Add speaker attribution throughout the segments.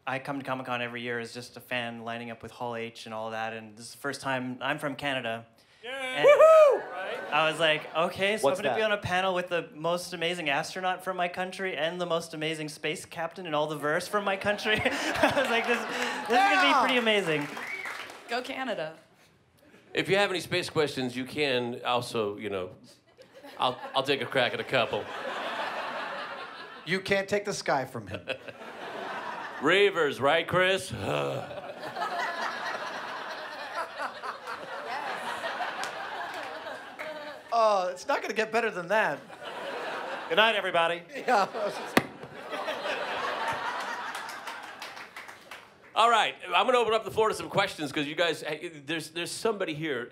Speaker 1: I come to Comic-Con every year as just a fan lining up with Hall H and all that, and this is the first time. I'm from Canada.
Speaker 2: Yeah.
Speaker 1: Woohoo! Right? I was like, okay, so
Speaker 3: What's
Speaker 1: I'm going to
Speaker 3: that?
Speaker 1: be on a panel with the most amazing astronaut from my country and the most amazing space captain in all the verse from my country. I was like, this is going to be pretty amazing.
Speaker 4: Go Canada.
Speaker 2: If you have any space questions, you can also, you know, I'll take a crack at a couple.
Speaker 3: You can't take the sky from him.
Speaker 2: Reavers, right, Chris?
Speaker 3: Oh, it's not going to get better than that.
Speaker 1: Good night, everybody.
Speaker 3: Yeah.
Speaker 2: All right, I'm going to open up the floor to some questions because you guys, there's somebody here.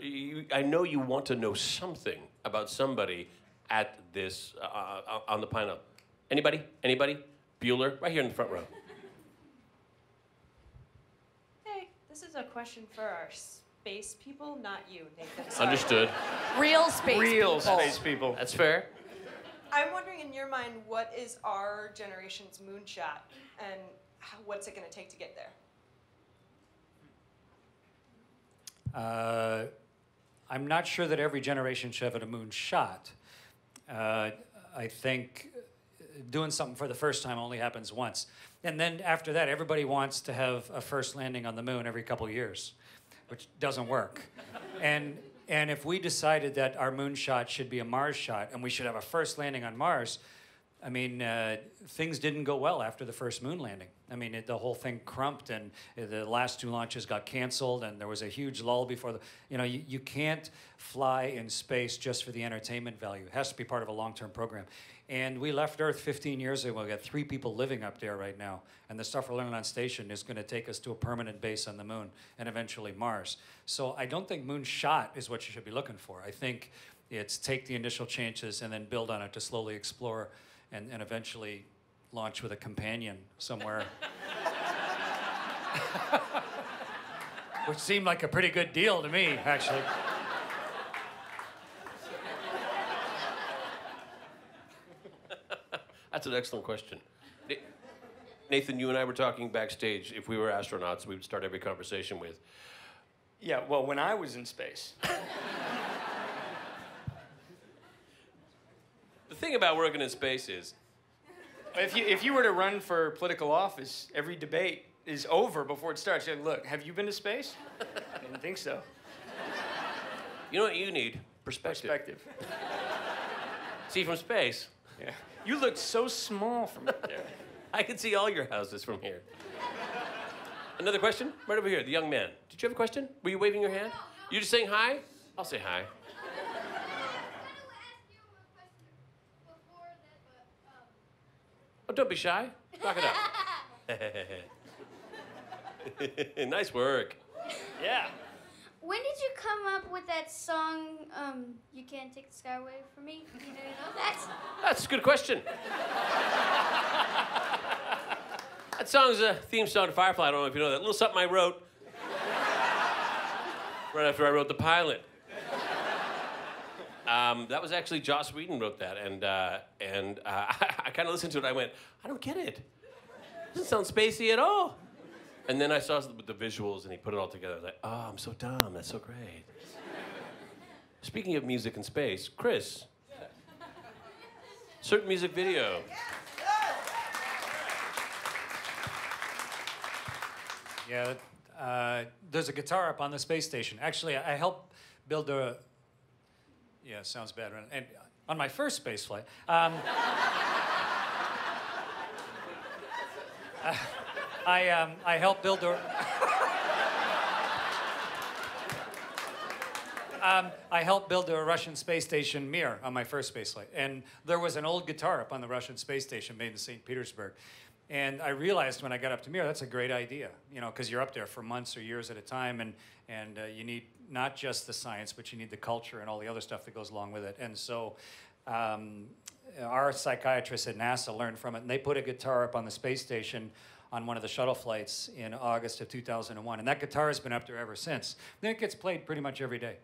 Speaker 2: I know you want to know something about somebody at this, on the panel. Anybody? Anybody? Bueller? Right here in the front row.
Speaker 5: Hey, this is a question for our space people, not you, Nathan. Sorry.
Speaker 2: Understood.
Speaker 4: Real space
Speaker 6: Real
Speaker 4: people.
Speaker 6: space people.
Speaker 2: That's fair.
Speaker 5: I'm wondering, in your mind, what is our generation's moonshot, and what's it going to take to get there?
Speaker 6: I'm not sure that every generation should have a moonshot. I think doing something for the first time only happens once. And then after that, everybody wants to have a first landing on the moon every couple years, which doesn't work. And if we decided that our moonshot should be a Mars shot and we should have a first landing on Mars, I mean, things didn't go well after the first moon landing. I mean, the whole thing crumped, and the last 2 launches got canceled, and there was a huge lull before the. You know, you can't fly in space just for the entertainment value. It has to be part of a long-term program. And we left Earth 15 years ago. We got 3 people living up there right now, and the stuff we're learning on station is going to take us to a permanent base on the moon and eventually Mars. So I don't think moonshot is what you should be looking for. I think it's take the initial changes and then build on it to slowly explore. And eventually launch with a companion somewhere. Which seemed like a pretty good deal to me, actually.
Speaker 2: That's an excellent question. Nathan, you and I were talking backstage. If we were astronauts, we would start every conversation with,
Speaker 7: Yeah, well, when I was in space.
Speaker 2: the thing about working in space is,
Speaker 7: If you were to run for political office, every debate is over before it starts. You're like, look, have you been to space? I didn't think so.
Speaker 2: you know what you need? Perspective.
Speaker 7: Perspective.
Speaker 2: See from space,
Speaker 7: Yeah. You looked so small from up there.
Speaker 2: I can see all your houses from here. Another question? Right over here, the young man. Did you have a question? Were you waving your hand? You just saying hi? I'll say hi. Oh, don't be shy. Knock it up. Nice work.
Speaker 7: Yeah.
Speaker 8: When did you come up with that song, You Can't Take the Sky Away From Me? You know that?
Speaker 2: That's a good question. That song's a theme song to Firefly. I don't know if you know that. A little something I wrote right after I wrote the pilot. That was actually Joss Whedon wrote that, and I kind of listened to it. I went, I don't get it. It doesn't sound spacey at all. And then I saw the visuals, and he put it all together. I was like, oh, I'm so dumb. That's so great. Speaking of music and space, Chris, certain music video.
Speaker 6: Yeah, there's a guitar up on the space station. Actually, I helped build a. Yeah, sounds bad. And on my first space flight, I helped build a. I helped build a Russian space station Mir on my first space flight, and there was an old guitar up on the Russian space station made in St. Petersburg. And I realized when I got up to Mir, that's a great idea, you know, because you're up there for months or years at a time, and you need not just the science, but you need the culture and all the other stuff that goes along with it. And so our psychiatrists at NASA learned from it, and they put a guitar up on the space station on one of the shuttle flights in August of 2001. And that guitar has been up there ever since. Then it gets played pretty much every day.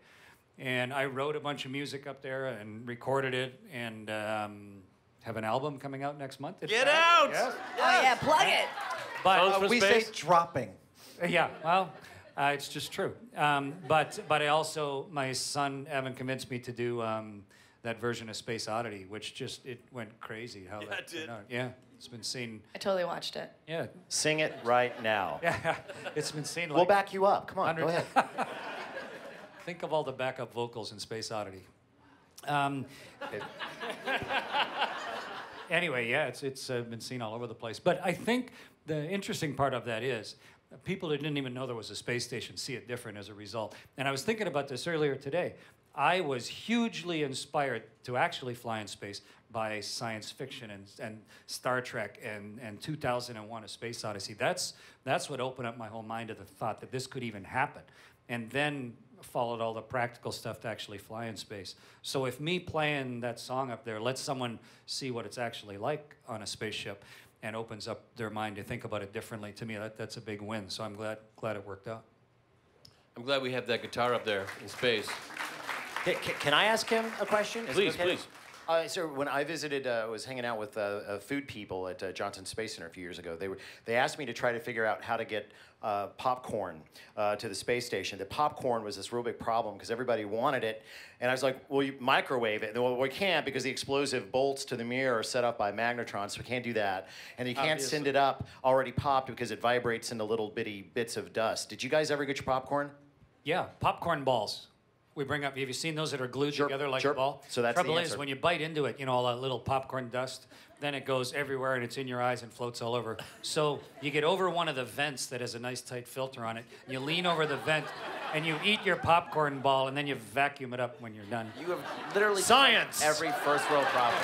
Speaker 6: And I wrote a bunch of music up there and recorded it, and have an album coming out next month.
Speaker 2: Get out!
Speaker 6: Yes.
Speaker 4: Oh, yeah, plug it.
Speaker 2: Songs from
Speaker 3: we
Speaker 2: space?
Speaker 3: say dropping.
Speaker 6: Yeah, well, it's just true. But I also, my son Evan convinced me to do that version of Space Oddity, which just, it went crazy. How
Speaker 2: Yeah,
Speaker 6: that
Speaker 2: it did.
Speaker 6: turned out. Yeah, it's been seen.
Speaker 4: I totally watched it.
Speaker 6: Yeah,
Speaker 9: Sing it right now.
Speaker 6: yeah, it's been seen like.
Speaker 9: We'll back you up. Come on, go
Speaker 6: 100
Speaker 9: ahead.
Speaker 6: Think of all the backup vocals in Space Oddity. Anyway, yeah, it's been seen all over the place. But I think the interesting part of that is people that didn't even know there was a space station see it different as a result. And I was thinking about this earlier today. I was hugely inspired to actually fly in space by science fiction and Star Trek and 2001: A Space Odyssey. That's what opened up my whole mind to the thought that this could even happen. And then followed all the practical stuff to actually fly in space. So if me playing that song up there lets someone see what it's actually like on a spaceship and opens up their mind to think about it differently, to me that's a big win. So I'm glad it worked out.
Speaker 2: I'm glad we have that guitar up there in space.
Speaker 9: Can I ask him a question? Is it
Speaker 2: Please,
Speaker 9: okay?
Speaker 2: please.
Speaker 9: So when I visited, was hanging out with food people at Johnson Space Center a few years ago, they asked me to try to figure out how to get popcorn to the space station. The popcorn was this real big problem because everybody wanted it, and I was like, "Well, you microwave it." Well, we can't because the explosive bolts to the mirror are set up by magnetrons, so we can't do that, and you can't send it up already popped because it vibrates into little bitty bits of dust. Did you guys ever get your popcorn?
Speaker 6: Yeah, popcorn balls. We bring up, have you seen those that are glued together like a ball?
Speaker 9: So that's the
Speaker 6: Trouble is,
Speaker 9: answer.
Speaker 6: when you bite into it, you know, all that little popcorn dust, then it goes everywhere and it's in your eyes and floats all over. So you get over one of the vents that has a nice tight filter on it, you lean over the vent, and you eat your popcorn ball, and then you vacuum it up when you're done.
Speaker 9: You have literally
Speaker 3: Science!
Speaker 9: solved every first world problem.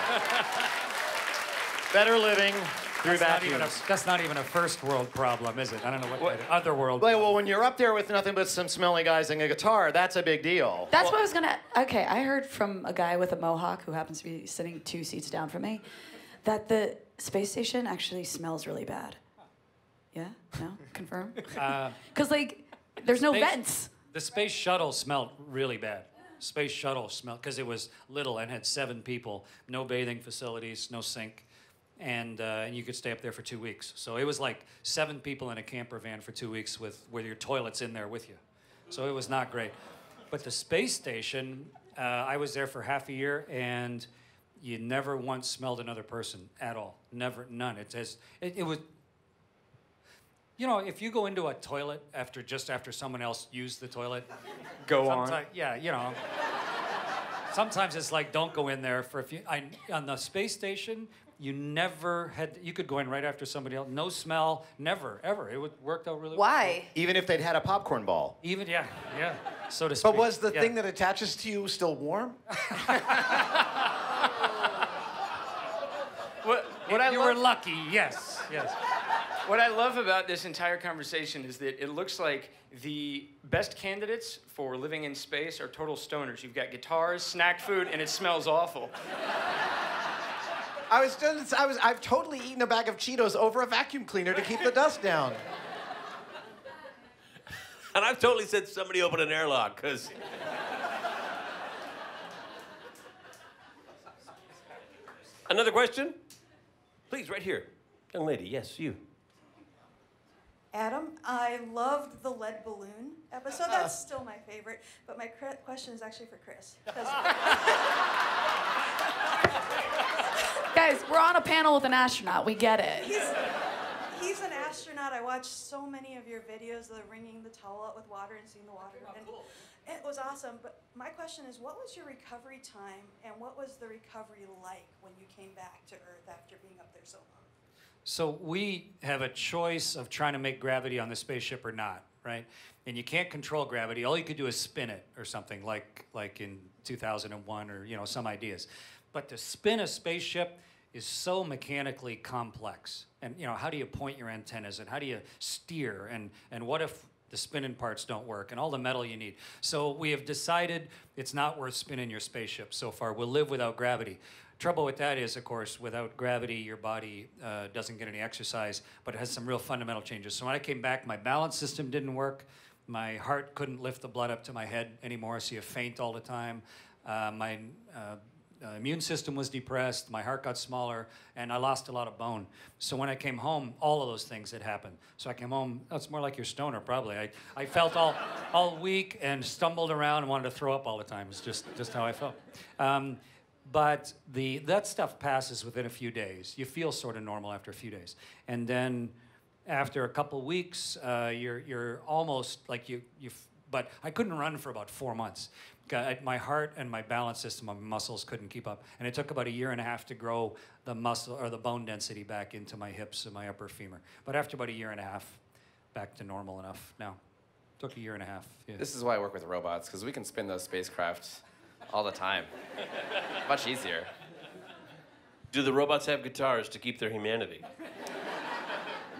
Speaker 9: Better living through vacuums.
Speaker 6: That's not even a first world problem, is it? I don't know what other world.
Speaker 9: Well, when you're up there with nothing but some smelly guys and a guitar, that's a big deal.
Speaker 4: That's what I was gonna. Okay, I heard from a guy with a mohawk who happens to be sitting 2 seats down from me, that the space station actually smells really bad. Yeah? No? Confirm? Because like, there's no vents.
Speaker 6: The space shuttle smelled really bad. Space shuttle smelled because it was little and had 7 people, no bathing facilities, no sink. And you could stay up there for 2 weeks. So it was like 7 people in a camper van for 2 weeks with your toilets in there with you. So it was not great. But the space station, I was there for half a year, and you never once smelled another person at all. Never, none. It was, you know, if you go into a toilet just after someone else used the toilet.
Speaker 7: Go on.
Speaker 6: Yeah, you know. Sometimes it's like, don't go in there for a few. On the space station, you never had, you could go in right after somebody else. No smell, never, ever. It worked out really well.
Speaker 5: Why?
Speaker 9: Even if they'd had a popcorn ball.
Speaker 6: Even, yeah, so to speak.
Speaker 3: But was the
Speaker 6: Yeah.
Speaker 3: thing that attaches to you still warm?
Speaker 7: What I
Speaker 6: You
Speaker 7: love,
Speaker 6: were lucky, yes.
Speaker 7: What I love about this entire conversation is that it looks like the best candidates for living in space are total stoners. You've got guitars, snack food, and it smells awful.
Speaker 3: I've totally eaten a bag of Cheetos over a vacuum cleaner to keep the dust down.
Speaker 2: And I've totally said somebody open an airlock, because... Another question? Please, right here. Young lady, yes, you.
Speaker 10: Adam, I loved the lead balloon episode. That's still my favorite. But my question is actually for Chris.
Speaker 4: Guys, we're on a panel with an astronaut. We get it.
Speaker 10: He's an astronaut. I watched so many of your videos of wringing the towel out with water and seeing the water. And it was awesome. But my question is, what was your recovery time, and what was the recovery like when you came back to Earth after being up there so long?
Speaker 6: So we have a choice of trying to make gravity on the spaceship or not, right? And you can't control gravity. All you could do is spin it or something like in 2001 or, you know, some ideas. But to spin a spaceship is so mechanically complex. And, you know, how do you point your antennas, and how do you steer, and what if the spinning parts don't work, and all the metal you need? So we have decided it's not worth spinning your spaceship so far. We'll live without gravity. Trouble with that is, of course, without gravity, your body doesn't get any exercise, but it has some real fundamental changes. So when I came back, my balance system didn't work. My heart couldn't lift the blood up to my head anymore, so you faint all the time. My immune system was depressed, my heart got smaller, and I lost a lot of bone. So when I came home, all of those things had happened. So I came home, oh, it's more like your stoner, probably. I felt all weak and stumbled around and wanted to throw up all the time. It's just how I felt. But that stuff passes within a few days. You feel sort of normal after a few days. And then after a couple weeks, you're almost like but I couldn't run for about 4 months. My heart and my balance system, my muscles couldn't keep up. And it took about 1.5 years to grow the muscle or the bone density back into my hips and my upper femur. But after about 1.5 years, back to normal enough now. Took 1.5 years. Yeah.
Speaker 11: This is why I work with robots, because we can spin those spacecraft all the time. Much easier.
Speaker 2: Do the robots have guitars to keep their humanity?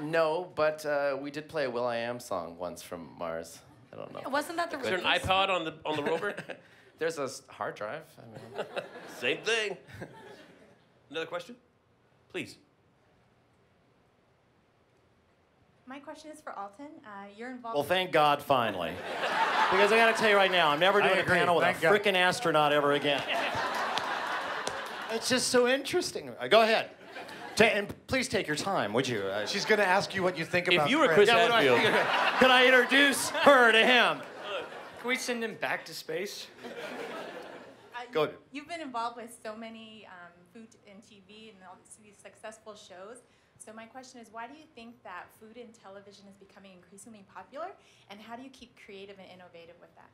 Speaker 11: No, but we did play a Will.i.am song once from Mars. I don't know.
Speaker 4: Wasn't that the?
Speaker 2: Is there an iPod on the rover?
Speaker 11: There's a hard drive. I mean.
Speaker 2: Same thing. Another question? Please.
Speaker 12: My question is for Alton. You're involved.
Speaker 9: Well, thank God, finally. Because I got to tell you right now, I'm never doing a panel with a freaking astronaut ever again. It's just so interesting. Go ahead. And please take your time, would you?
Speaker 3: She's going to ask you what you think about
Speaker 2: If you were Chris Hadfield...
Speaker 9: Can I introduce her to him?
Speaker 7: Can we send him back to space?
Speaker 9: Go ahead.
Speaker 12: You've been involved with so many food and TV and all these successful shows. So my question is, why do you think that food and television is becoming increasingly popular? And how do you keep creative and innovative with that?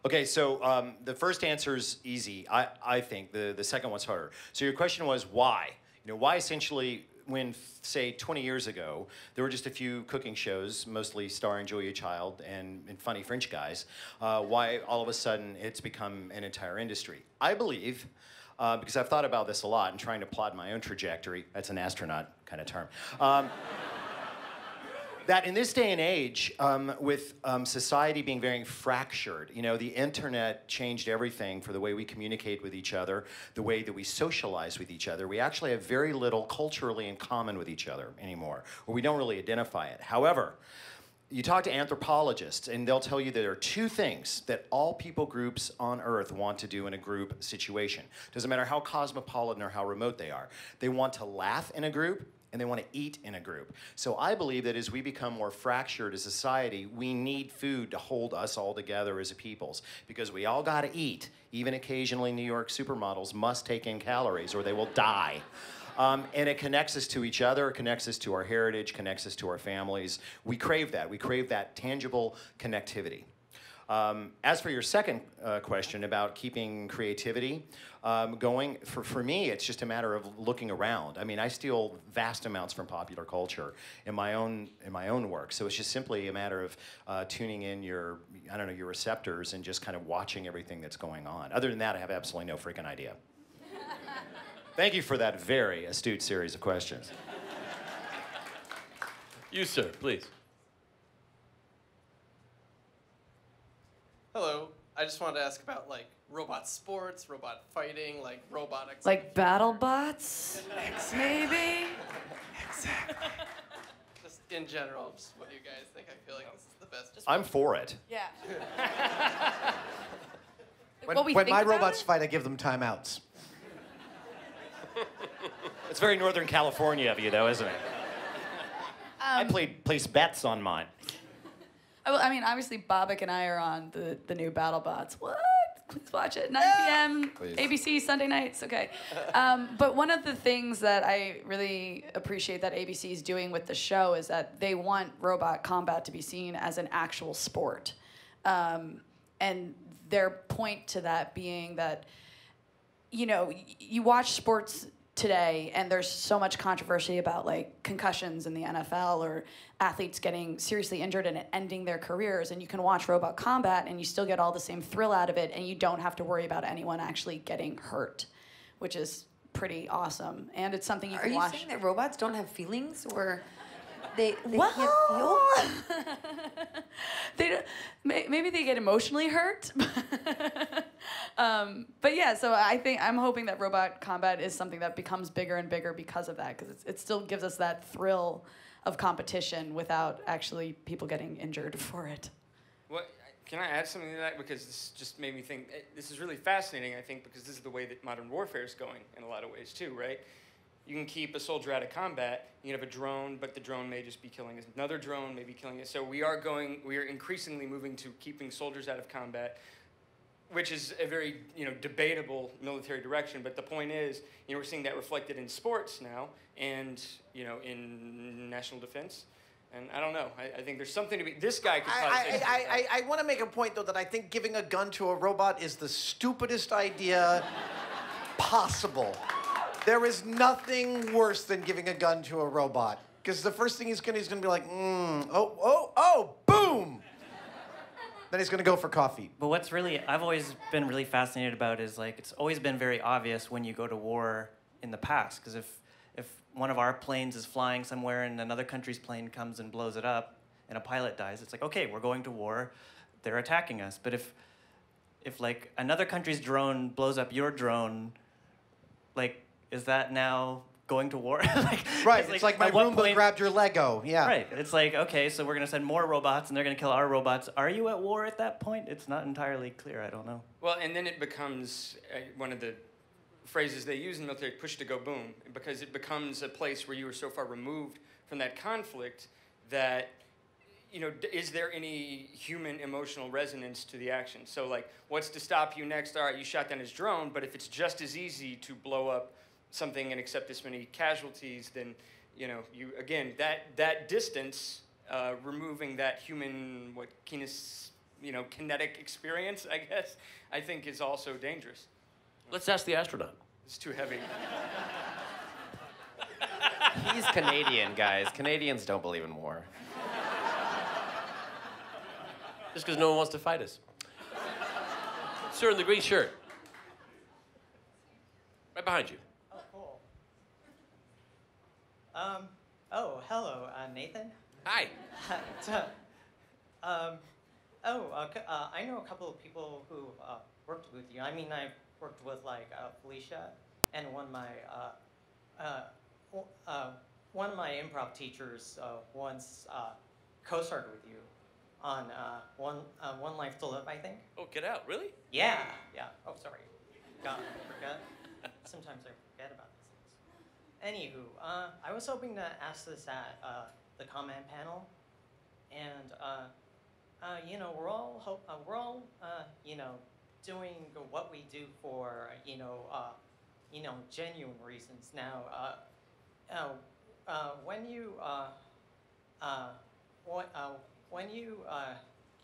Speaker 9: Okay, so the first answer is easy. I think the second one's harder. So your question was why? Why essentially when, say, 20 years ago, there were just a few cooking shows, mostly starring Julia Child and funny French guys, why all of a sudden it's become an entire industry? I believe, because I've thought about this a lot and trying to plot my own trajectory, that's an astronaut kind of term, that in this day and age, with society being very fractured, the internet changed everything for the way we communicate with each other, the way that we socialize with each other. We actually have very little culturally in common with each other anymore, or we don't really identify it. However, you talk to anthropologists, and they'll tell you there are two things that all people groups on Earth want to do in a group situation. Doesn't matter how cosmopolitan or how remote they are. They want to laugh in a group, and they want to eat in a group. So I believe that as we become more fractured as a society, we need food to hold us all together as a peoples, because we all got to eat. Even occasionally New York supermodels must take in calories or they will die. And it connects us to each other, it connects us to our heritage, connects us to our families. We crave that. We crave that tangible connectivity. As for your second question about keeping creativity going, for me, it's just a matter of looking around. I mean, I steal vast amounts from popular culture in my own work. So it's just simply a matter of tuning in your receptors and just kind of watching everything that's going on. Other than that, I have absolutely no freaking idea. Thank you for that very astute series of questions.
Speaker 2: You, sir, please.
Speaker 13: Hello. I just wanted to ask about robot sports, robot fighting, robotics.
Speaker 4: Like battle bots, maybe.
Speaker 13: Exactly. Just in general, just what do you guys think? I feel like this is the best.
Speaker 9: I'm for it.
Speaker 4: Yeah.
Speaker 3: When my robots fight, I give them timeouts.
Speaker 9: It's very Northern California of you, though, isn't it? I place bets on mine.
Speaker 4: I mean, obviously, Bobak and I are on the new BattleBots. What? Please watch it. 9 p.m.
Speaker 11: Please.
Speaker 4: ABC, Sunday nights. Okay. But one of the things that I really appreciate that ABC is doing with the show is that they want robot combat to be seen as an actual sport. And their point to that being that, you watch sports today, and there's so much controversy about concussions in the NFL or athletes getting seriously injured and ending their careers, and you can watch robot combat and you still get all the same thrill out of it, and you don't have to worry about anyone actually getting hurt, which is pretty awesome. And it's something you can watch.
Speaker 14: Are you saying that robots don't have feelings, or they
Speaker 4: Well,
Speaker 14: can't feel?
Speaker 4: they don't, maybe they get emotionally hurt. But yeah, so I'm hoping that robot combat is something that becomes bigger and bigger because of that, because it still gives us that thrill of competition without actually people getting injured for it.
Speaker 7: What, Can I add something to that? Because this just made me think, this is really fascinating, I think, because this is the way that modern warfare is going in a lot of ways too, right? You can keep a soldier out of combat, you can have a drone, but the drone may just be killing another drone, may be killing it. So we are increasingly moving to keeping soldiers out of combat, which is a very, debatable military direction. But the point is, we're seeing that reflected in sports now and, in national defense. And I don't know. I think there's something to be. This guy could probably.
Speaker 3: I want to make a point though that I think giving a gun to a robot is the stupidest idea possible. There is nothing worse than giving a gun to a robot, because the first thing he's gonna be like, boom. Then he's gonna go for coffee.
Speaker 1: But what's really I've always been really fascinated about is like it's always been very obvious when you go to war in the past, because if one of our planes is flying somewhere and another country's plane comes and blows it up and a pilot dies, it's like, okay, we're going to war, they're attacking us. But if like another country's drone blows up your drone, like, is that now going to war?
Speaker 3: Right, it's like my Roomba grabbed your Lego, yeah.
Speaker 1: Right, it's like, okay, so we're gonna send more robots and they're gonna kill our robots. Are you at war at that point? It's not entirely clear, I don't know.
Speaker 7: Well, and then it becomes one of the phrases they use in the military, push to go boom, because it becomes a place where you are so far removed from that conflict that, is there any human emotional resonance to the action? So like, what's to stop you next? All right, you shot down his drone, but if it's just as easy to blow up something and accept this many casualties, then, that distance, removing that human, kinetic experience, I guess, I think is also dangerous.
Speaker 2: Let's ask the astronaut.
Speaker 7: It's too heavy.
Speaker 11: He's Canadian, guys. Canadians don't believe in war.
Speaker 2: Just because no one wants to fight us. Sir in the green shirt. Right behind you.
Speaker 15: Oh, cool. Hello, Nathan.
Speaker 2: Hi.
Speaker 15: I know a couple of people who worked with you. I mean, I've worked with Felicia, and one of my improv teachers once co-starred with you on One Life to Live, I think.
Speaker 2: Oh, Get Out, really?
Speaker 15: Yeah. Oh, sorry. God, I forgot. Sometimes I forget about these things. Anywho, I was hoping to ask this at the comment panel, and we're all doing what we do for genuine reasons. Now, when you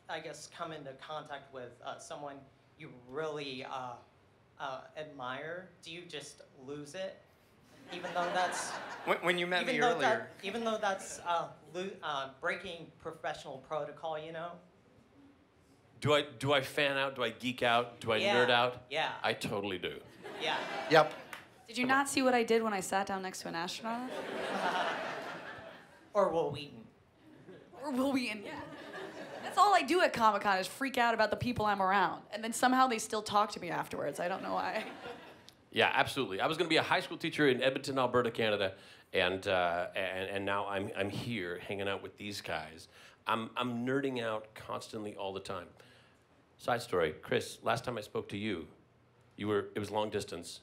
Speaker 15: I guess come into contact with someone you really admire, do you just lose it? Even though that's
Speaker 7: when you met me earlier.
Speaker 15: Even though that's breaking professional protocol,
Speaker 2: Do I fan out? Do I geek out? Do I nerd out?
Speaker 15: Yeah.
Speaker 2: I totally do.
Speaker 15: Yeah.
Speaker 3: Yep.
Speaker 4: Did you not see what I did when I sat down next to an astronaut?
Speaker 15: Or Will Wheaton.
Speaker 4: Or Will Wheaton, yeah. That's all I do at Comic-Con is freak out about the people I'm around. And then somehow they still talk to me afterwards. I don't know why.
Speaker 2: Yeah, absolutely. I was going to be a high school teacher in Edmonton, Alberta, Canada, and now I'm here hanging out with these guys. I'm nerding out constantly all the time. Side story, Chris. Last time I spoke to you, it was long distance.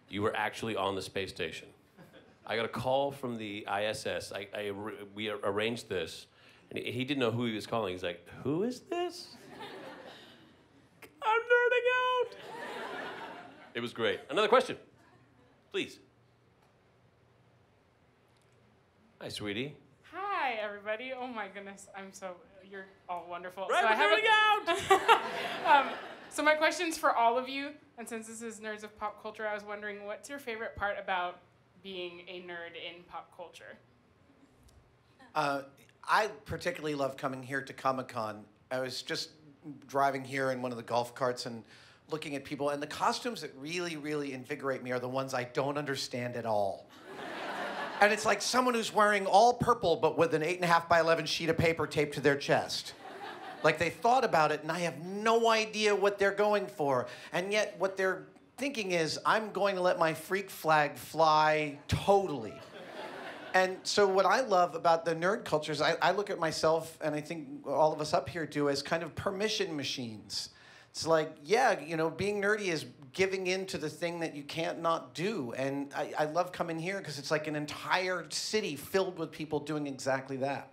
Speaker 2: You were actually on the space station. I got a call from the ISS. We arranged this, and he didn't know who he was calling. He's like, "Who is this?" I'm nerding out. It was great. Another question, please. Hi, sweetie.
Speaker 16: Hi, everybody. Oh my goodness, you're all wonderful.
Speaker 2: Right,
Speaker 16: we're nerding out! So my question's for all of you, and since this is Nerds of Pop Culture, I was wondering, what's your favorite part about being a nerd in pop culture?
Speaker 3: I particularly love coming here to Comic-Con. I was just driving here in one of the golf carts and looking at people, and the costumes that really, really invigorate me are the ones I don't understand at all. And it's like someone who's wearing all purple, but with an 8.5 by 11 sheet of paper taped to their chest. Like they thought about it, and I have no idea what they're going for. And yet what they're thinking is, I'm going to let my freak flag fly totally. And so what I love about the nerd culture is I look at myself, and I think all of us up here do, as kind of permission machines. It's like, yeah, you know, being nerdy is giving in to the thing that you can't not do. And I love coming here because it's like an entire city filled with people doing exactly that.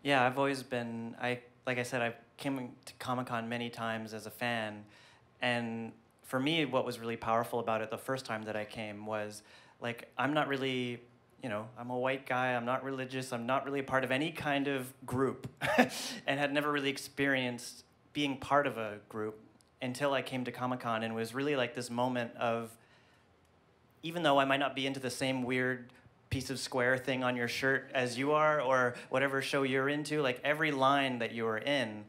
Speaker 1: Yeah, I've always been, like I said, I've came to Comic-Con many times as a fan. And for me, what was really powerful about it the first time that I came was, like, I'm not really, you know, I'm a white guy, I'm not religious, I'm not really a part of any kind of group, and had never really experienced being part of a group until I came to Comic-Con, and it was really like this moment of, even though I might not be into the same weird piece of square thing on your shirt as you are, or whatever show you're into, like every line that you are in,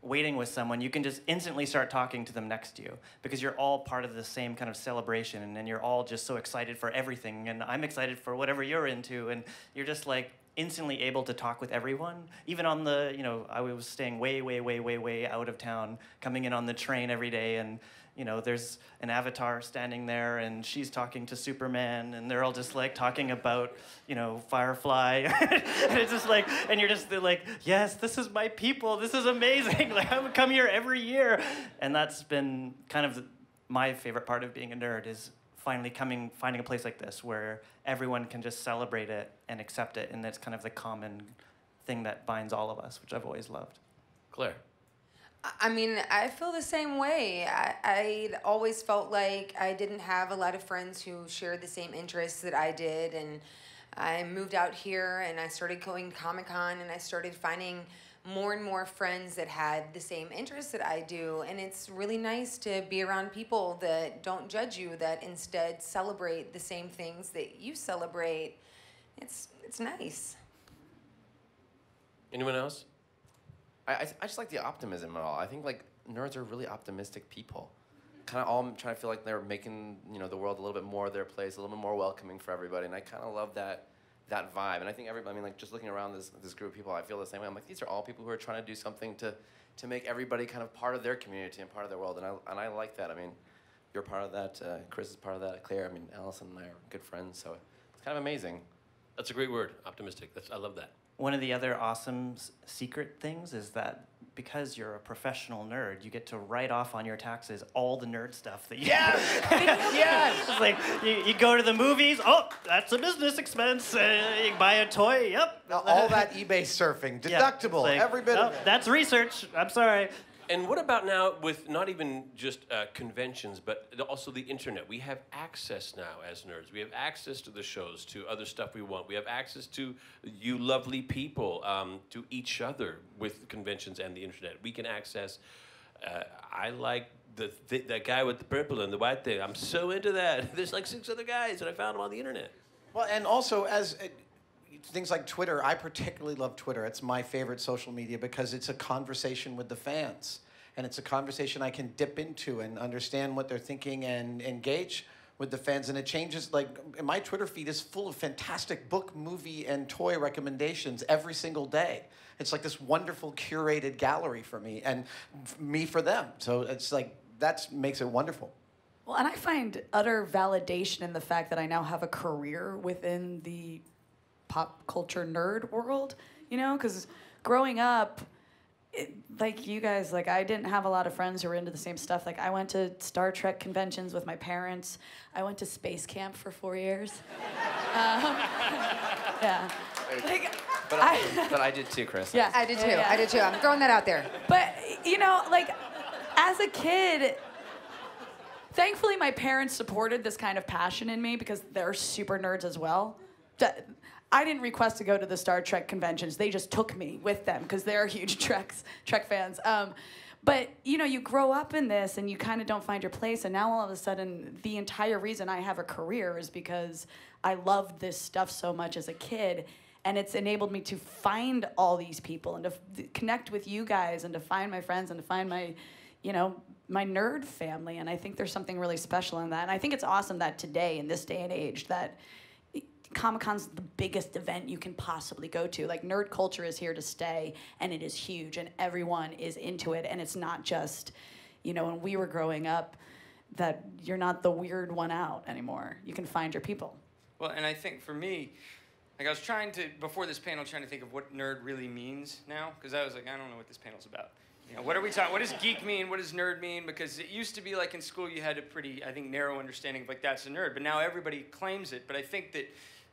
Speaker 1: waiting with someone, you can just instantly start talking to them next to you because you're all part of the same kind of celebration, and you're all just so excited for everything, and I'm excited for whatever you're into, and you're just like instantly able to talk with everyone. Even on the, you know, I was staying way out of town, coming in on the train every day, and you know, there's an avatar standing there, and she's talking to Superman, and they're all just like talking about, you know, Firefly, and it's just like, and you're just like, yes, this is my people, this is amazing. Like, I would come here every year, and that's been kind of my favorite part of being a nerd, is finally finding a place like this where everyone can just celebrate it and accept it, and that's kind of the common thing that binds all of us, which I've always loved.
Speaker 2: Claire.
Speaker 14: I mean, I feel the same way. I always felt like I didn't have a lot of friends who shared the same interests that I did, and I moved out here and I started going Comic-Con, and I started finding more and more friends that had the same interests that I do, and it's really nice to be around people that don't judge you, that instead celebrate the same things that you celebrate. It's nice.
Speaker 2: Anyone else?
Speaker 11: I just like the optimism and all. I think like nerds are really optimistic people. Kind of all trying to feel like they're making, you know, the world a little bit more their place, a little bit more welcoming for everybody, and I kind of love that vibe. And I think everybody, I mean, like just looking around this group of people, I feel the same way. I'm like, these are all people who are trying to do something to make everybody kind of part of their community and part of their world, and I like that. I mean, you're part of that. Chris is part of that. Claire, I mean, Allison and I are good friends, so it's kind of amazing.
Speaker 2: That's a great word, optimistic. I love that.
Speaker 1: One of the other awesome secret things is that because you're a professional nerd, you get to write off on your taxes all the nerd stuff that you
Speaker 3: Yes!
Speaker 1: It's like, you go to the movies, oh, that's a business expense. You buy a toy, yep.
Speaker 3: Now, all that eBay surfing, deductible,
Speaker 1: like,
Speaker 3: every bit of it.
Speaker 1: That's research, I'm sorry.
Speaker 2: And what about now with not even just conventions, but also the internet? We have access now as nerds. We have access to the shows, to other stuff we want. We have access to you lovely people, to each other with conventions and the internet. We can access, I like that guy with the purple and the white thing. I'm so into that. There's like 6 other guys, and I found them on the internet.
Speaker 3: Well, and also as things like Twitter, I particularly love Twitter. It's my favorite social media because it's a conversation with the fans. And it's a conversation I can dip into and understand what they're thinking and engage with the fans. And it changes, like, my Twitter feed is full of fantastic book, movie, and toy recommendations every single day. It's like this wonderful curated gallery for me and me for them. So it's like, that makes it wonderful.
Speaker 4: Well, and I find utter validation in the fact that I now have a career within the pop culture nerd world, you know, because growing up, like you guys, like I didn't have a lot of friends who were into the same stuff. Like I went to Star Trek conventions with my parents. I went to space camp for 4 years. Yeah.
Speaker 11: But I did too, Chris.
Speaker 14: Yeah, I did too. Yeah. I did too. I'm throwing that out there.
Speaker 4: But, you know, like as a kid, thankfully my parents supported this kind of passion in me because they're super nerds as well. I didn't request to go to the Star Trek conventions. They just took me with them because they're huge Trek fans. But, you know, you grow up in this and you kind of don't find your place. And now all of a sudden, the entire reason I have a career is because I loved this stuff so much as a kid. And it's enabled me to find all these people and to connect with you guys and to find my friends and to find my, you know, my nerd family. And I think there's something really special in that. And I think it's awesome that today, in this day and age, that Comic-Con's the biggest event you can possibly go to. Like, nerd culture is here to stay, and it is huge, and everyone is into it. And it's not just, you know, when we were growing up, that you're not the weird one out anymore. You can find your people.
Speaker 7: Well, and I think for me, Like I was trying to, before this panel, trying to think of what nerd really means now, because I was like, I don't know what this panel's about. You know, what are we talking? What does geek mean? What does nerd mean? Because it used to be like in school you had a pretty, I think, narrow understanding of like that's a nerd, but now everybody claims it. But I think that,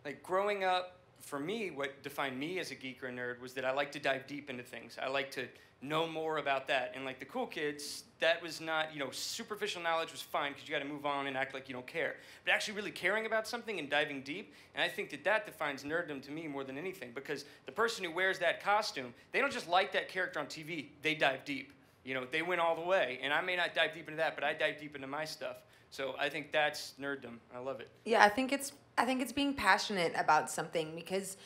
Speaker 7: like growing up, for me, what defined me as a geek or a nerd was that I like to dive deep into things. I like to know more about that. And like the cool kids, that was not, you know, superficial knowledge was fine because you got to move on and act like you don't care. But actually really caring about something and diving deep, and I think that that defines nerddom to me more than anything, because the person who wears that costume, they don't just like that character on TV, they dive deep. You know, they went all the way. And I may not dive deep into that, but I dive deep into my stuff. So I think that's nerddom. I love it.
Speaker 14: Yeah, I think it's being passionate about something, because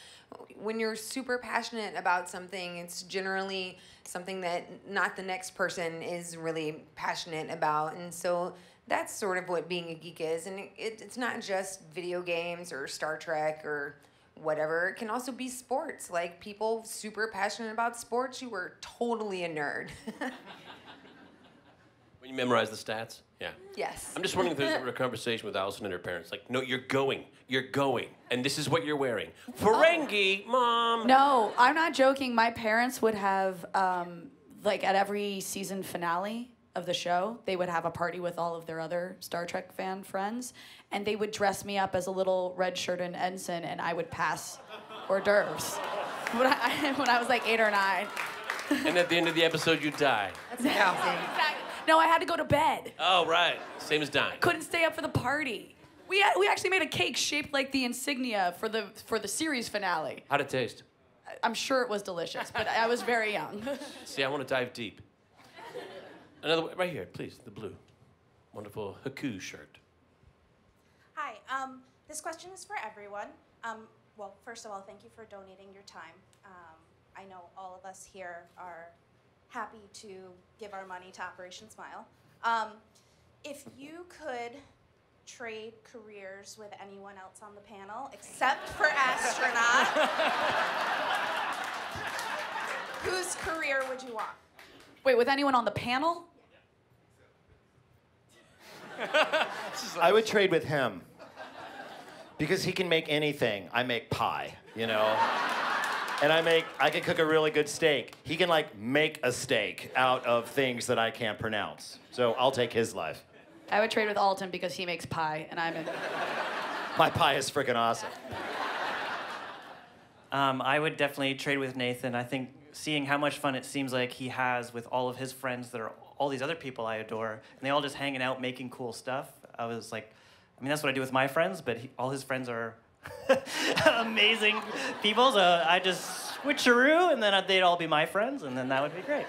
Speaker 14: when you're super passionate about something, it's generally something that not the next person is really passionate about. And so that's sort of what being a geek is. And it's not just video games or Star Trek or whatever. It can also be sports. Like people super passionate about sports, you were totally a nerd.
Speaker 2: When you memorize the stats? Yeah.
Speaker 14: Yes.
Speaker 2: I'm just wondering if there's ever a conversation with Allison and her parents. Like, no, you're going, and this is what you're wearing. Ferengi, Mom.
Speaker 4: No, I'm not joking. My parents would have, like at every season finale of the show, they would have a party with all of their other Star Trek fan friends, and they would dress me up as a little red shirt and ensign, and I would pass hors d'oeuvres when I was like 8 or 9.
Speaker 2: And at the end of the episode, you die.
Speaker 4: That's amazing. No, I had to go to bed.
Speaker 2: Oh, right. Same as dying.
Speaker 4: Couldn't stay up for the party. We actually made a cake shaped like the insignia for the series finale.
Speaker 2: How'd it taste?
Speaker 4: I'm sure it was delicious, but I was very young.
Speaker 2: See, I want to dive deep. Another, right here, please, the blue. Wonderful Haku shirt.
Speaker 17: Hi, this question is for everyone. Well, first of all, thank you for donating your time. I know all of us here are happy to give our money to Operation Smile. If you could trade careers with anyone else on the panel, except for astronaut, whose career would you want?
Speaker 4: Wait, with anyone on the panel?
Speaker 9: I would trade with him. Because he can make anything. I make pie, you know? And I can cook a really good steak. He can like make a steak out of things that I can't pronounce. So I'll take his life.
Speaker 4: I would trade with Alton because he makes pie, and I'm in.
Speaker 9: My pie is freaking awesome.
Speaker 1: I would definitely trade with Nathan. I think seeing how much fun it seems like he has with all of his friends that are all these other people I adore, and they all just hanging out making cool stuff. I was like, I mean, that's what I do with my friends, but all his friends are amazing people, so I just switcheroo, and then they'd all be my friends, and then that would be great.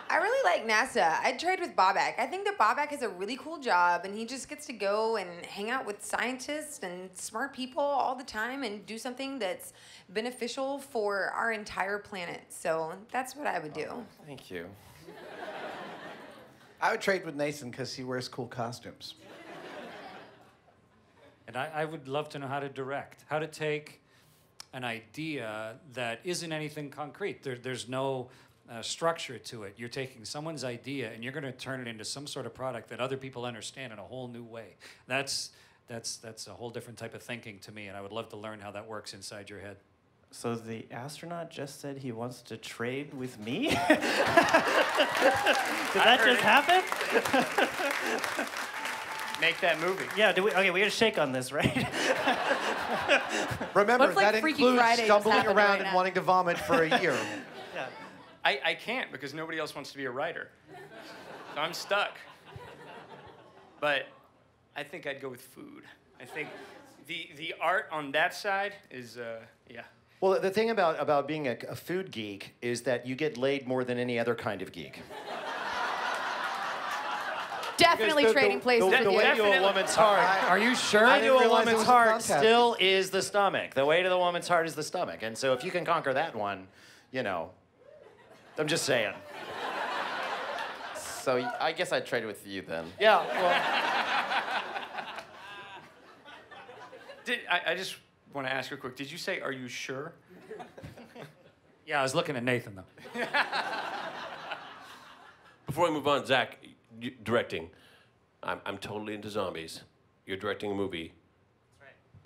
Speaker 14: I really like NASA. I'd trade with Bobak. I think that Bobak has a really cool job, and he just gets to go and hang out with scientists and smart people all the time and do something that's beneficial for our entire planet. So that's what I would do.
Speaker 11: Thank you.
Speaker 3: I would trade with Nathan because he wears cool costumes.
Speaker 6: And I would love to know how to direct, how to take an idea that isn't anything concrete. There's no structure to it. You're taking someone's idea and you're going to turn it into some sort of product that other people understand in a whole new way. That's a whole different type of thinking to me, and I would love to learn how that works inside your head.
Speaker 1: So the astronaut just said he wants to trade with me? Did that just happen?
Speaker 7: Make that movie.
Speaker 1: Yeah, okay, we gotta shake on this, right?
Speaker 3: Remember,
Speaker 4: Looks like
Speaker 3: that
Speaker 4: Freaky
Speaker 3: includes
Speaker 4: Friday is
Speaker 3: stumbling
Speaker 4: happening
Speaker 3: around
Speaker 4: right
Speaker 3: and
Speaker 4: now.
Speaker 3: wanting to vomit for a year.
Speaker 1: Yeah.
Speaker 7: I can't because nobody else wants to be a writer. So I'm stuck. But I think I'd go with food. I think the art on that side is, yeah.
Speaker 9: Well, the thing about being a food geek is that you get laid more than any other kind of geek.
Speaker 4: Definitely
Speaker 9: Because
Speaker 4: trading places
Speaker 9: the
Speaker 4: with you.
Speaker 9: way to a woman's heart.
Speaker 6: Are you sure?
Speaker 9: The way to a
Speaker 3: realize it
Speaker 9: woman's
Speaker 3: was a
Speaker 9: heart
Speaker 3: contest.
Speaker 9: still is the stomach. The way to the woman's heart is the stomach. And so if you can conquer that one, you know, I'm just saying.
Speaker 11: So I guess I'd trade with you then.
Speaker 9: Yeah, well.
Speaker 7: I just want to ask real quick. Did you say, are you sure?
Speaker 6: Yeah, I was looking at Nathan, though.
Speaker 2: Before we move on, Zach, directing. I'm totally into zombies. You're directing a movie.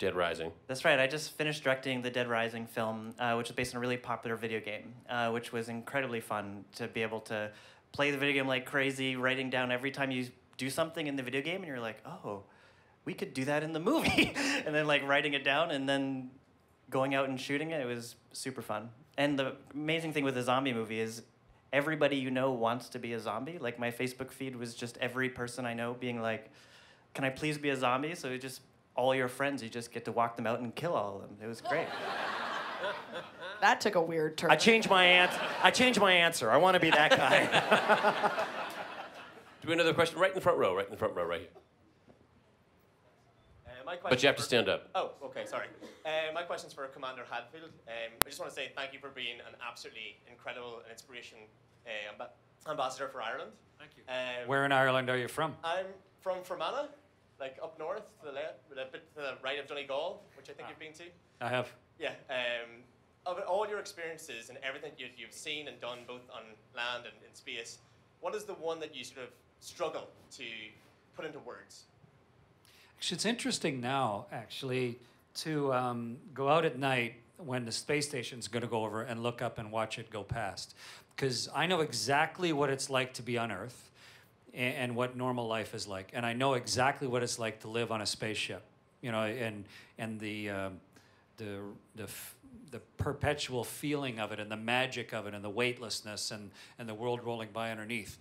Speaker 2: Dead Rising.
Speaker 1: That's right. I just finished directing the Dead Rising film, which is based on a really popular video game, which was incredibly fun to be able to play the video game like crazy, writing down every time you do something in the video game, and you're like, oh, we could do that in the movie. And then like writing it down and then going out and shooting it. It was super fun. And the amazing thing with a zombie movie is everybody you know wants to be a zombie. Like my Facebook feed was just every person I know being like, can I please be a zombie? So it just all your friends, you just get to walk them out and kill all of them. It was great.
Speaker 4: That took a weird turn.
Speaker 9: I changed my answer. I want to be that guy.
Speaker 2: Do we have another question? Right in the front row, right here. But you have to stand up.
Speaker 18: Oh, okay, sorry. My question's for Commander Hadfield. I just want to say thank you for being an absolutely incredible and inspiration ambassador for Ireland.
Speaker 6: Thank you. Where in Ireland are you from?
Speaker 18: I'm from Fermanagh, like up north, to the left, a bit to the right of Donegal, which I think you've been to.
Speaker 6: I have.
Speaker 18: Yeah. Of all your experiences and everything you've seen and done, both on land and in space, what is the one that you sort of struggle to put into words?
Speaker 6: Actually, it's interesting now, actually, to go out at night when the space station's going to go over and look up and watch it go past. Because I know exactly what it's like to be on Earth and what normal life is like. And I know exactly what it's like to live on a spaceship, you know, and the perpetual feeling of it and the magic of it and the weightlessness and the world rolling by underneath.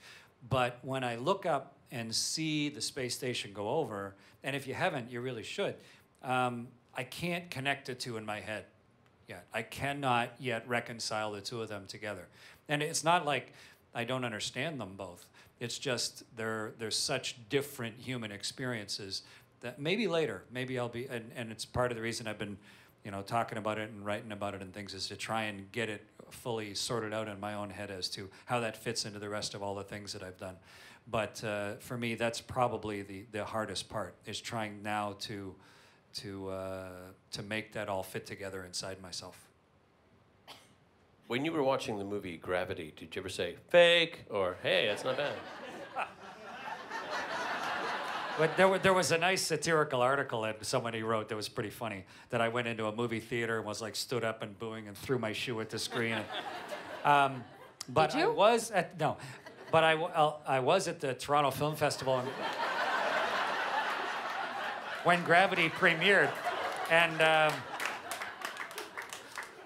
Speaker 6: But when I look up and see the space station go over, and if you haven't, you really should, I can't connect the two in my head yet. I cannot yet reconcile the two of them together. And it's not like I don't understand them both. It's just they're such different human experiences that maybe later, maybe I'll be, and it's part of the reason I've been, you know, talking about it and writing about it and things, is to try and get it fully sorted out in my own head as to how that fits into the rest of all the things that I've done. But for me, that's probably the hardest part, is trying now to make that all fit together inside myself.
Speaker 2: When you were watching the movie Gravity, did you ever say, fake, or hey, that's not bad?
Speaker 6: But there was a nice satirical article that somebody wrote that was pretty funny, that I went into a movie theater and was like stood up and booing and threw my shoe at the screen. But
Speaker 14: Did you?
Speaker 6: I was at the Toronto Film Festival when Gravity premiered, and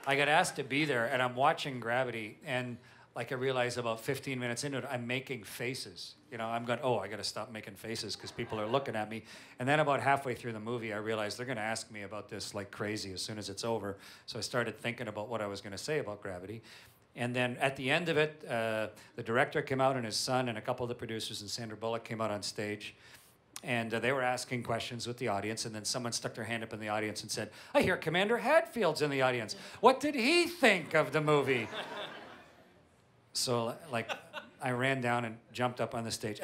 Speaker 6: I got asked to be there, and I'm watching Gravity, and like I realized about 15 minutes into it, I'm making faces. You know, I'm going, oh, I got to stop making faces because people are looking at me. And then about halfway through the movie, I realized they're going to ask me about this like crazy as soon as it's over. So I started thinking about what I was going to say about Gravity. And then at the end of it, the director came out and his son and a couple of the producers and Sandra Bullock came out on stage. And they were asking questions with the audience, and then someone stuck their hand up in the audience and said, I hear Commander Hadfield's in the audience. What did he think of the movie? So, like, I ran down and jumped up on the stage.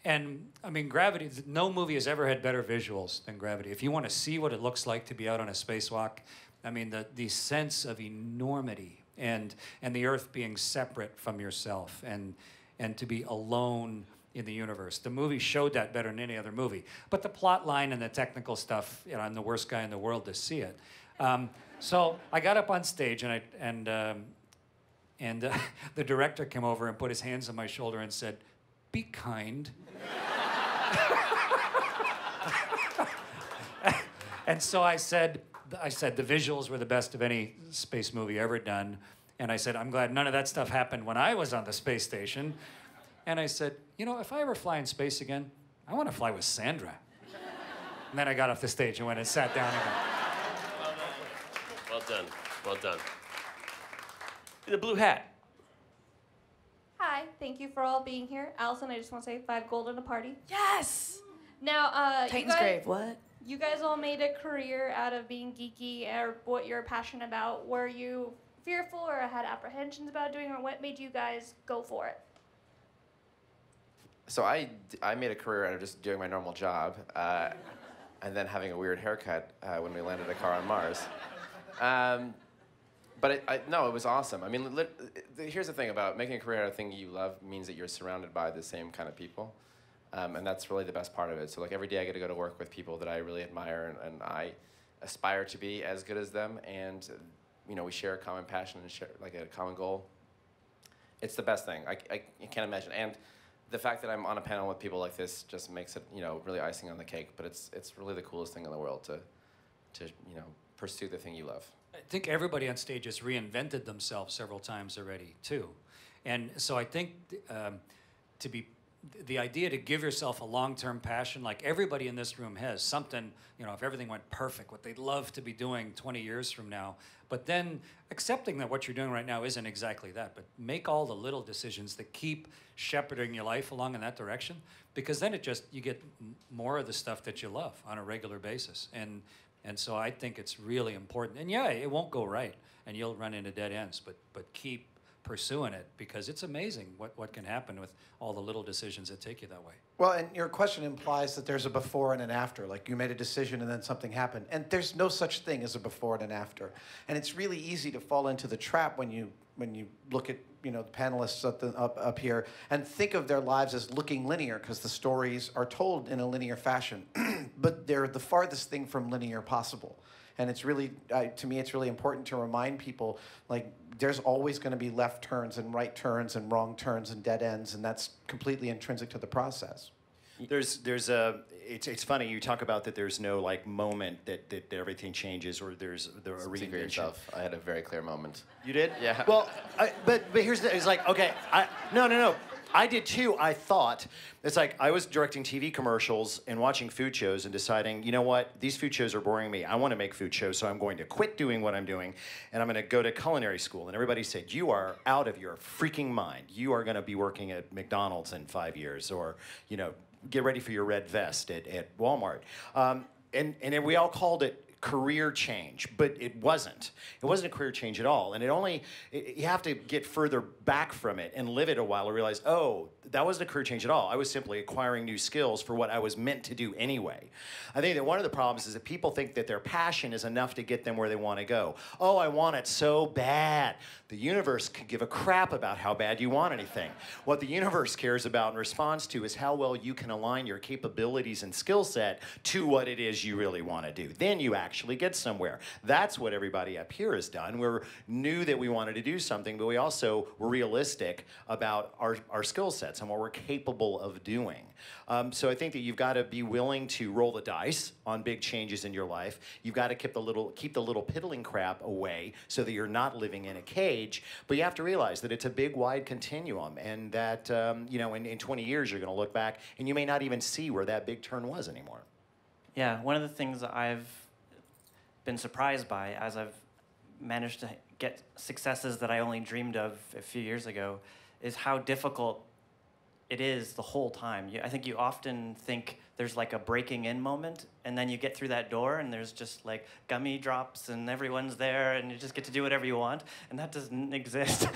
Speaker 6: And I mean, Gravity, no movie has ever had better visuals than Gravity. If you want to see what it looks like to be out on a spacewalk, I mean, the sense of enormity and the Earth being separate from yourself and to be alone in the universe. The movie showed that better than any other movie. But the plot line and the technical stuff, you know, I'm the worst guy in the world to see it. So I got up on stage and the director came over and put his hands on my shoulder and said, be kind. And so I said, the visuals were the best of any space movie ever done. And I said, I'm glad none of that stuff happened when I was on the space station. And I said, you know, if I ever fly in space again, I want to fly with Sandra. And then I got off the stage and went and sat down again.
Speaker 2: Well done, well done. The blue hat.
Speaker 19: Hi, thank you for all being here. Allison, I just want to say 5 gold and a party.
Speaker 4: Yes!
Speaker 19: Now,
Speaker 4: Titan's Grave, what?
Speaker 19: You guys all made a career out of being geeky or what you're passionate about. Were you fearful or had apprehensions about doing, or what made you guys go for it?
Speaker 11: So I made a career out of just doing my normal job, and then having a weird haircut when we landed a car on Mars. But no, it was awesome. I mean, here's the thing about making a career out of a thing you love means that you're surrounded by the same kind of people. And that's really the best part of it. So like every day I get to go to work with people that I really admire, and aspire to be as good as them, and you know, we share a common passion and share like a common goal. It's the best thing. I can't imagine. And the fact that I'm on a panel with people like this just makes it, you know, really icing on the cake. But it's really the coolest thing in the world to you know, pursue the thing you love.
Speaker 6: I think everybody on stage has reinvented themselves several times already too, and so I think the idea to give yourself a long-term passion, like everybody in this room has something, you know, if everything went perfect, what they'd love to be doing 20 years from now, but then accepting that what you're doing right now isn't exactly that, but make all the little decisions that keep shepherding your life along in that direction, because then you get more of the stuff that you love on a regular basis. And so I think it's really important. And yeah, it won't go right, and you'll run into dead ends, but keep pursuing it, because it's amazing what can happen with all the little decisions that take you that way.
Speaker 3: Well, and your question implies that there's a before and an after, like you made a decision and then something happened. And there's no such thing as a before and an after. And it's really easy to fall into the trap when you look at, you know, the panelists up here and think of their lives as looking linear, because the stories are told in a linear fashion. But they're the farthest thing from linear possible. And it's really, to me, it's really important to remind people, like, there's always going to be left turns and right turns and wrong turns and dead ends, and that's completely intrinsic to the process.
Speaker 9: It's funny, you talk about that there's no, like, moment that everything changes, or there's a
Speaker 11: Speak for yourself. I had a very clear moment.
Speaker 9: You did?
Speaker 11: Yeah.
Speaker 9: Well, but here's it's like, okay, no. I did too. I thought, it's like I was directing TV commercials and watching food shows and deciding, you know what, these food shows are boring me. I want to make food shows, so I'm going to quit doing what I'm doing, and I'm going to go to culinary school. And everybody said, you are out of your freaking mind. You are going to be working at McDonald's in 5 years, or, you know, get ready for your red vest at Walmart. And we all called it career change, but it wasn't. It wasn't a career change at all. And you have to get further back from it and live it a while to realize, oh, that wasn't a career change at all. I was simply acquiring new skills for what I was meant to do anyway. I think that one of the problems is that people think that their passion is enough to get them where they want to go. Oh, I want it so bad. The universe could give a crap about how bad you want anything. What the universe cares about and responds to is how well you can align your capabilities and skill set to what it is you really want to do. Then you actually get somewhere. That's what everybody up here has done. We knew that we wanted to do something, but we also were realistic about our skill sets and what we're capable of doing. So I think that you've got to be willing to roll the dice on big changes in your life. You've got to keep the little piddling crap away so that you're not living in a cage. But you have to realize that it's a big, wide continuum, and that you know, in 20 years you're going to look back and you may not even see where that big turn was anymore.
Speaker 1: Yeah, one of the things that I've been surprised by as I've managed to get successes that I only dreamed of a few years ago is how difficult it is the whole time. I think you often think there's like a breaking in moment, and then you get through that door and there's just like gummy drops and everyone's there and you just get to do whatever you want, and that doesn't exist.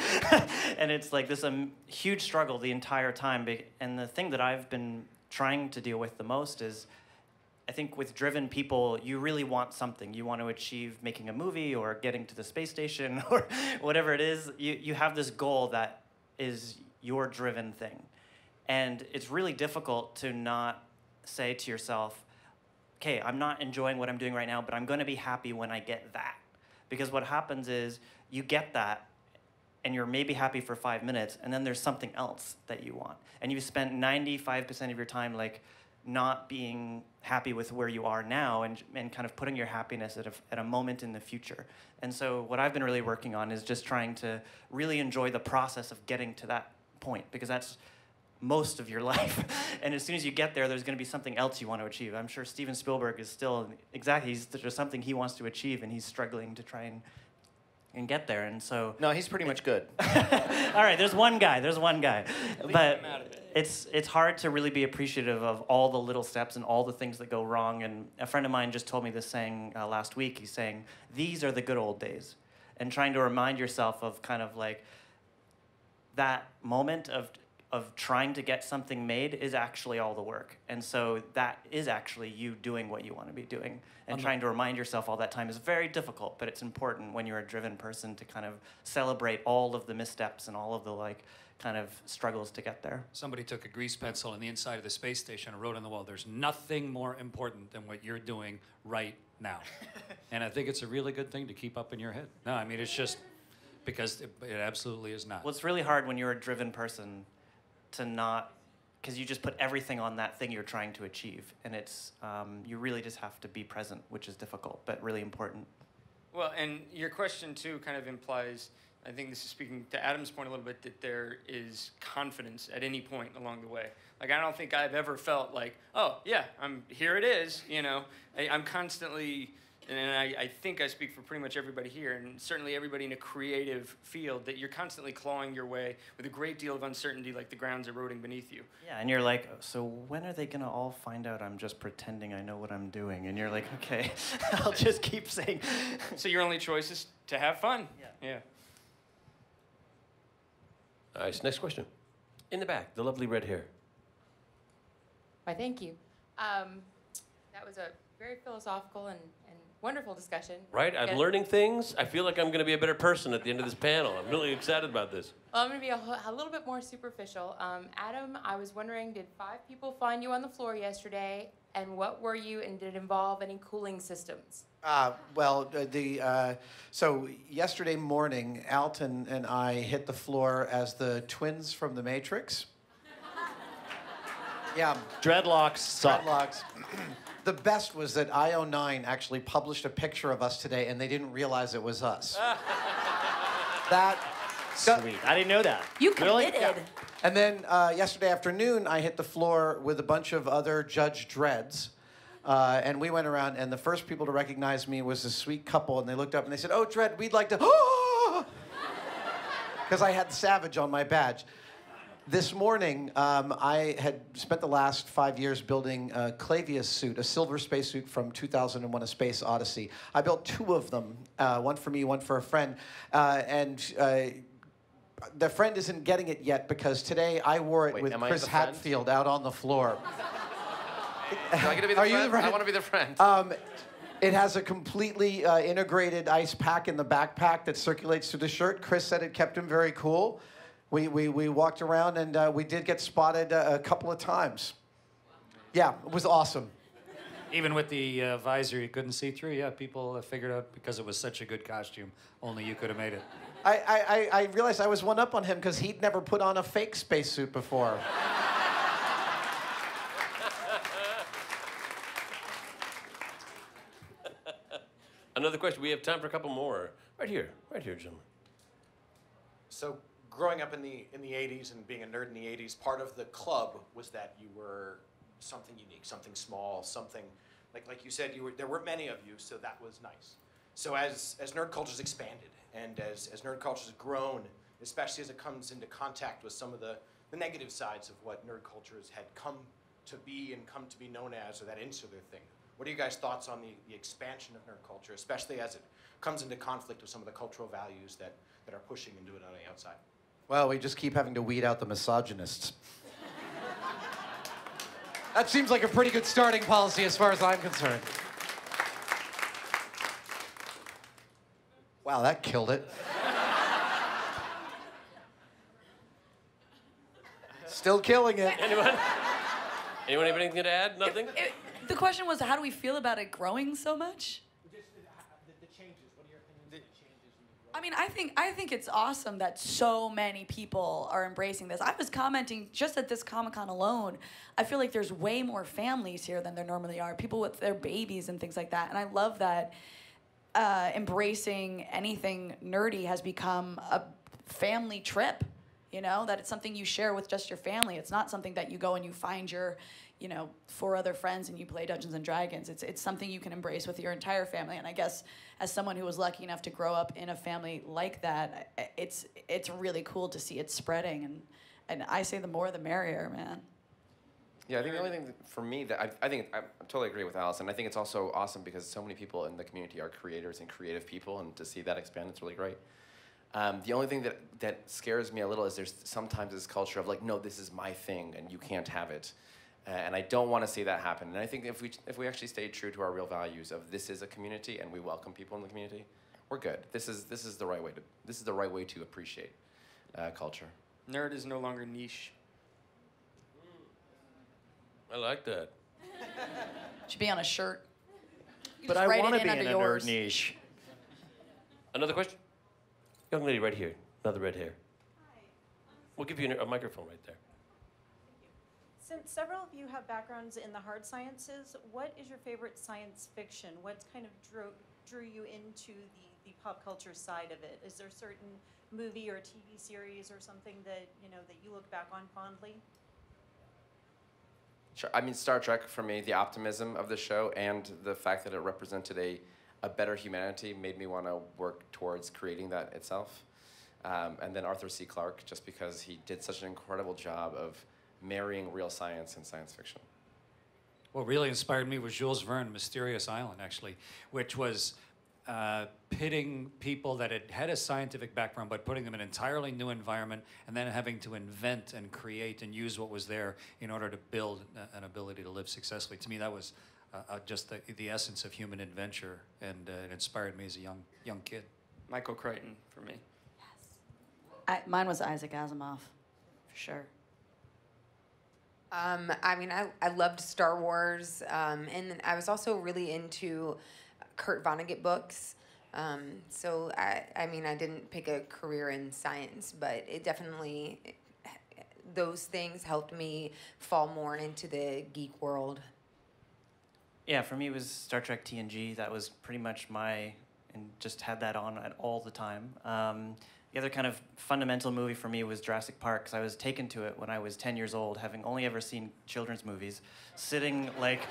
Speaker 1: And it's like this huge struggle the entire time. And the thing that I've been trying to deal with the most is, I think with driven people, you really want something. You want to achieve making a movie or getting to the space station or whatever it is. You have this goal that is your driven thing. And it's really difficult to not say to yourself, okay, I'm not enjoying what I'm doing right now, but I'm going to be happy when I get that. Because what happens is you get that, and you're maybe happy for 5 minutes, and then there's something else that you want. And you've spent 95% of your time like not being happy with where you are now, and kind of putting your happiness at a moment in the future. And so what I've been really working on is just trying to really enjoy the process of getting to that point, because that's most of your life. And as soon as you get there, there's going to be something else you want to achieve. I'm sure Steven Spielberg is still, there's something he wants to achieve, and he's struggling to try and get there. And so...
Speaker 9: No, he's pretty much good.
Speaker 1: All right, there's one guy. But it's hard to really be appreciative of all the little steps and all the things that go wrong. And a friend of mine just told me this saying last week. He's saying, these are the good old days. And trying to remind yourself of kind of like that moment of of trying to get something made is actually all the work. And so that is actually you doing what you want to be doing. And trying to remind yourself all that time is very difficult, but it's important when you're a driven person to kind of celebrate all of the missteps and all of the like kind of struggles to get there.
Speaker 6: Somebody took a grease pencil on the inside of the space station and wrote on the wall, there's nothing more important than what you're doing right now. And I think it's a really good thing to keep up in your head. No, I mean, it's just because it absolutely is not.
Speaker 1: Well, it's really hard when you're a driven person to not, because you just put everything on that thing you're trying to achieve. And it's, you really just have to be present, which is difficult, but really important.
Speaker 7: Well, and your question too kind of implies, I think this is speaking to Adam's point a little bit, that there is confidence at any point along the way. Like, I don't think I've ever felt like, oh, yeah, here it is, you know. I'm constantly, and I think I speak for pretty much everybody here, and certainly everybody in a creative field, that you're constantly clawing your way with a great deal of uncertainty, like the ground's eroding beneath you.
Speaker 1: Yeah, and you're like, so when are they gonna all find out I'm just pretending I know what I'm doing? And you're like, okay, I'll just keep saying.
Speaker 7: So your only choice is to have fun. Yeah.
Speaker 2: Nice. Next question. In the back, the lovely red hair.
Speaker 20: Why, thank you. That was a very philosophical and wonderful discussion.
Speaker 2: Right? I'm learning things. I feel like I'm going to be a better person at the end of this panel. I'm really excited about this.
Speaker 20: Well, I'm going to be a little bit more superficial. Adam, I was wondering, did 5 people find you on the floor yesterday? And what were you, and did it involve any cooling systems?
Speaker 3: So yesterday morning, Alton and I hit the floor as the twins from The Matrix. Yeah.
Speaker 9: Dreadlocks suck.
Speaker 3: Dreadlocks. The best was that IO9 actually published a picture of us today, and they didn't realize it was us.
Speaker 9: Sweet. I didn't know that.
Speaker 4: You committed.
Speaker 3: Yeah. And then yesterday afternoon, I hit the floor with a bunch of other Judge Dreds. And we went around, and the first people to recognize me was a sweet couple, and they looked up and they said, "Oh, Dredd, we'd like to," because I had Savage on my badge. This morning, I had spent the last 5 years building a Clavius suit, a silver spacesuit from 2001: A Space Odyssey. I built 2 of them, one for me, one for a friend, the friend isn't getting it yet because today I wore it with Chris Hadfield out on the floor.
Speaker 11: Am I gonna be the friend? I want to be the friend.
Speaker 3: It has a completely integrated ice pack in the backpack that circulates through the shirt. Chris said it kept him very cool. We walked around, and we did get spotted a couple of times. Yeah, it was awesome.
Speaker 6: Even with the visor you couldn't see through, yeah, people figured out because it was such a good costume, only you could have made it.
Speaker 3: I realized I was one up on him because he'd never put on a fake spacesuit before.
Speaker 2: Another question. We have time for a couple more. Right here, gentlemen.
Speaker 9: So, growing up in the 80s and being a nerd in the 80s, part of the club was that you were something unique, something small, something like you said, there weren't many of you, so that was nice. So as nerd culture's expanded and as nerd culture's grown, especially as it comes into contact with some of the negative sides of what nerd culture had come to be and come to be known as, or that insular thing. What are you guys' thoughts on the expansion of nerd culture, especially as it comes into conflict with some of the cultural values that are pushing into it on the outside?
Speaker 3: Well, we just keep having to weed out the misogynists. That seems like a pretty good starting policy as far as I'm concerned. Wow, that killed it. Still killing it.
Speaker 2: Anyone have anything to add? Nothing?
Speaker 4: The question was, how do we feel about it growing so much?
Speaker 9: The changes. What are your opinions on the changes?
Speaker 4: I mean, I think it's awesome that so many people are embracing this. I was commenting just at this Comic-Con alone. I feel like there's way more families here than there normally are. People with their babies and things like that. And I love that embracing anything nerdy has become a family trip. You know, that it's something you share with just your family. It's not something that you go and you find your, 4 other friends and you play Dungeons and Dragons. It's something you can embrace with your entire family. And I guess as someone who was lucky enough to grow up in a family like that, it's really cool to see it spreading. And I say the more the merrier, man.
Speaker 11: Yeah, I think the only thing for me that I totally agree with Allison. I think it's also awesome because so many people in the community are creators and creative people, and to see that expand, it's really great. The only thing that scares me a little is there's sometimes this culture of like, no, this is my thing and you can't have it. And I don't want to see that happen. And I think if we actually stay true to our real values of this is a community and we welcome people in the community, we're good. This is the right way to appreciate culture.
Speaker 7: Nerd is no longer niche.
Speaker 2: I like that.
Speaker 4: Should be on a shirt. You
Speaker 9: But
Speaker 4: just
Speaker 9: I
Speaker 4: write
Speaker 9: want
Speaker 4: it
Speaker 9: to be in a
Speaker 4: yours.
Speaker 9: nerd niche.
Speaker 2: Another question? Young lady right here, another red hair. We'll give you a microphone right there.
Speaker 21: Since several of you have backgrounds in the hard sciences, what is your favorite science fiction? What kind of drew you into the pop culture side of it? Is there a certain movie or TV series or something that that you look back on fondly?
Speaker 11: Sure. I mean, Star Trek, for me, the optimism of the show and the fact that it represented a better humanity made me want to work towards creating that itself. And then Arthur C. Clarke, just because he did such an incredible job of marrying real science and science fiction.
Speaker 6: What really inspired me was Jules Verne, Mysterious Island, actually, which was pitting people that had a scientific background, but putting them in an entirely new environment, and then having to invent and create and use what was there in order to build an ability to live successfully. To me, that was just the essence of human adventure, and it inspired me as a young kid.
Speaker 7: Michael Crichton for me.
Speaker 4: Mine was Isaac Asimov, for sure.
Speaker 14: I mean, I loved Star Wars, and I was also really into Kurt Vonnegut books. So I mean, I didn't pick a career in science, but it definitely, those things helped me fall more into the geek world.
Speaker 1: Yeah, for me it was Star Trek TNG. That was pretty much and just had that on all the time. The other kind of fundamental movie for me was Jurassic Park, because I was taken to it when I was 10 years old, having only ever seen children's movies, sitting like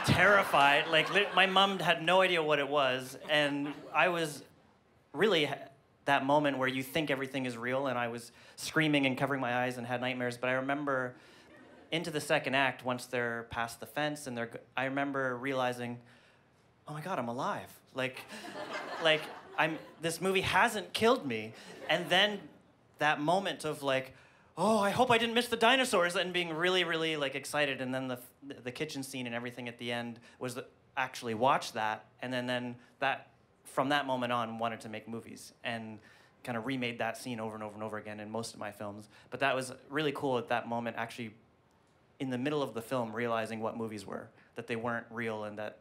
Speaker 1: terrified. Like my mom had no idea what it was, and I was really that moment where you think everything is real, and I was screaming and covering my eyes and had nightmares. But I remember into the second act, once they're past the fence, and I remember realizing, oh my God, I'm alive. Like this movie hasn't killed me. And then that moment of like, oh, I hope I didn't miss the dinosaurs, and being really, really like excited. And then the kitchen scene and everything at the end was actually watch that. And then that, from that moment on, wanted to make movies and kind of remade that scene over and over and over again in most of my films. But that was really cool at that moment, actually in the middle of the film, realizing what movies were, that they weren't real and that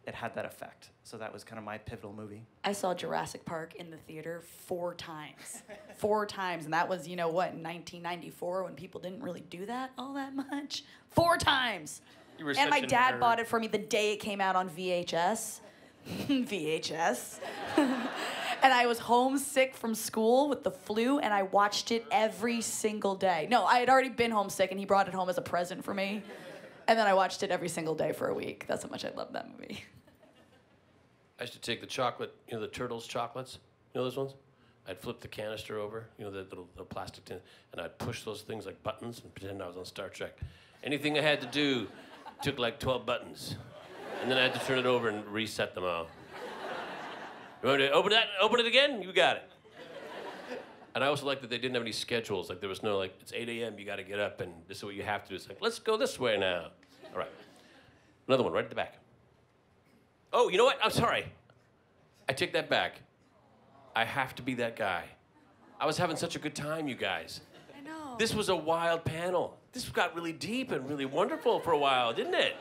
Speaker 1: it had that effect. So that was kind of my pivotal movie.
Speaker 4: I saw Jurassic Park in the theater 4 times. 4 times, and that was, in 1994, when people didn't really do that all that much. 4 times!
Speaker 7: You were
Speaker 4: and my
Speaker 7: such a
Speaker 4: dad
Speaker 7: nerd.
Speaker 4: bought it for me the day it came out on VHS. VHS. And I was homesick from school with the flu, and I watched it every single day. No, I had already been homesick, and he brought it home as a present for me. And then I watched it every single day for a week. That's how much I loved that movie.
Speaker 2: I used to take the chocolate, the Turtles chocolates, those ones? I'd flip the canister over, the plastic tin, and I'd push those things like buttons and pretend I was on Star Trek. Anything I had to do took like 12 buttons. And then I had to turn it over and reset them all. You want me to open it again? You got it. And I also liked that they didn't have any schedules. Like there was no it's 8 a.m., you got to get up and this is what you have to do. It's like, let's go this way now. All right. Another one right at the back. Oh, you know what? I'm sorry. I take that back. I have to be that guy. I was having such a good time, you guys.
Speaker 4: I know.
Speaker 2: This was a wild panel. This got really deep and really wonderful for a while, didn't it?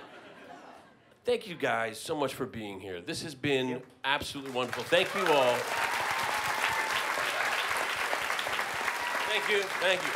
Speaker 2: Thank you guys so much for being here. This has been absolutely wonderful. Thank you all. Thank you. Thank you.